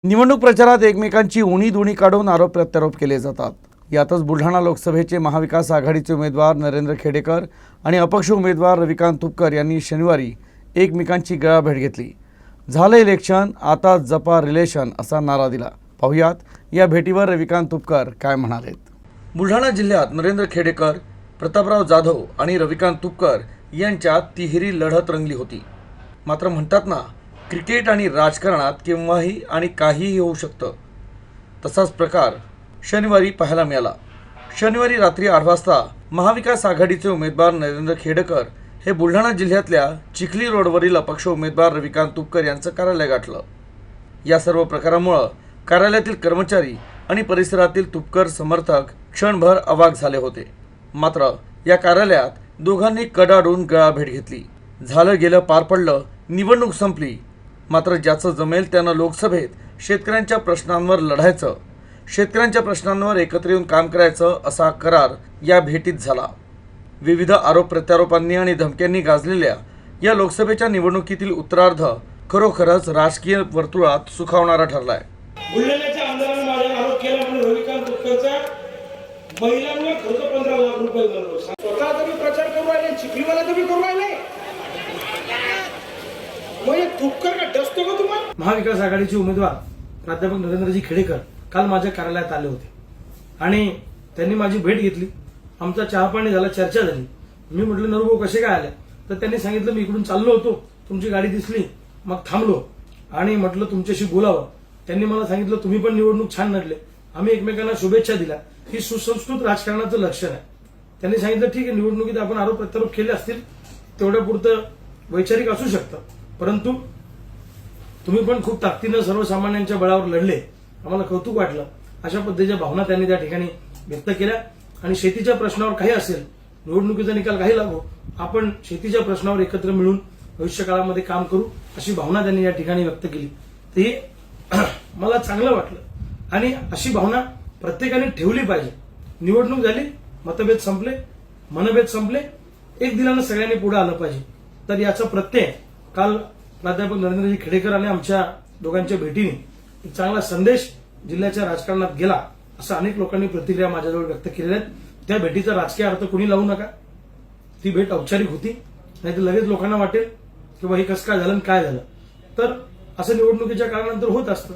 निवडणूक प्रचारात एकमेकांची उणी काढून आरोप प्रत्यारोप केले जातात। यातच बुलढाणा लोकसभेचे महाविकास आघाडीचे उमेदवार नरेंद्र खेडेकर आणि अपक्ष उमेदवार रविकांत तुपकर यांनी शनिवारी एकमेकांची गळाभेट घेतली। झालं इलेक्शन, आता जपा रिलेशन असा नारा दिला। पाहुयात या भेटीवर रविकांत तुपकर काय म्हणालेत। बुलढाणा जिल्ह्यात नरेंद्र खेडेकर, प्रतापराव जाधव आणि रविकांत तुपकर यांच्यात तिहेरी लढत रंगली होती। मात्र म्हणतात ना, क्रिकेट आणि राजकारणात केव्हाही आणि काहीही होऊ शकतं। तसाच प्रकार शनिवारी पाहायला मिळाला। शनिवारी रात्री 8 वाजता महाविकास आघाडीचे उमेदवार नरेंद्र खेडेकर हे बुलढाणा जिल्ह्यातल्या चिखली रोडवरील अपक्ष उमेदवार रविकांत तुपकर यांचं कार्यालय गाठलं। या सर्व प्रकारामुळे कार्यालयातील कर्मचारी आणि परिसरातील तुपकर समर्थक क्षणभर अवाक झाले होते। मात्र या कार्यालयात दोघांनी कडाडून गळाभेट घेतली। झालं गेलं पार पडलं, निवडणूक संपली। मात्र ज्याचं जमेल त्यानं लोकसभेत शेतकऱ्यांच्या प्रश्नांवर लढायचं, शेतकऱ्यांच्या प्रश्नांवर एकत्र येऊन काम करायचं असा करार या भेटीत झाला। विविध आरोप प्रत्यारोपांनी आणि धमक्यांनी गाजलेल्या या लोकसभेच्या निवडणुकीतील उत्तरार्ध खरोखरच राजकीय वर्तुळात सुखावणारा ठरलाय। बुलढाण्याच्या आमदारांनी माझ्यावर आरोप केला म्हणून रविकांत तुपकरचा महिलांवर खर्च 15 लाख रुपये झालो। स्वतः तुम्ही प्रचार करू राहिले, चिखलीवाला तुम्ही करू राहिले, म्हणजे तुपकर का डसतो का तुम्हाला? महाविकास आघाडीचे उमेदवार प्राध्यापक नरेंद्रजी खेडेकर काल माझ्या कार्यालयात आले होते आणि त्यांनी माझी भेट घेतली। आमचा चहापाणी झाला, चर्चा झाली। मी म्हटलं नरूभाऊ कसे काय आले, तर त्यांनी सांगितलं मी इकडून चाललो होतो, तुमची गाडी दिसली, मग थांबलो आणि म्हटलं तुमच्याशी बोलावं। त्यांनी मला सांगितलं तुम्ही पण निवडणूक छान लढले, आम्ही एकमेकांना शुभेच्छा दिल्या। ही सुसंस्कृत राजकारणाचं लक्षण आहे। त्यांनी सांगितलं ठीक आहे, निवडणुकीत आपण आरोप प्रत्यारोप केले असतील, तेवढ्या पुरतं वैचारिक असू शकतं, परंतु तुम्ही पण खूप ताकदीनं सर्वसामान्यांच्या बळावर लढले, आम्हाला कौतुक वाटलं। अशा पद्धतीच्या भावना त्यांनी त्या ठिकाणी व्यक्त केल्या। आणि शेतीच्या प्रश्नावर काही असेल, निवडणुकीचा निकाल काही लागो, आपण शेतीच्या प्रश्नावर एकत्र मिळून भविष्यकाळामध्ये काम करू, अशी भावना त्यांनी या ठिकाणी व्यक्त केली। तर हे मला चांगलं वाटलं आणि अशी भावना प्रत्येकाने ठेवली पाहिजे। निवडणूक झाली, मतभेद संपले, मनभेद संपले, एक दिलानं सगळ्यांनी पुढे आलं पाहिजे। तर याचा प्रत्यय काल प्राध्यापक नरेंद्रजी खेडेकर आणि आमच्या दोघांच्या भेटीने एक चांगला संदेश जिल्ह्याच्या राजकारणात गेला, असं अनेक लोकांनी प्रतिक्रिया माझ्याजवळ व्यक्त केलेल्या आहेत। त्या भेटीचा राजकीय अर्थ कोणी लावू नका। ती भेट औपचारिक होती, नाही तर लगेच लोकांना वाटेल की हे कसं काय झालं, काय झालं। तर असं निवडणुकीच्या काळानंतर होत असतं।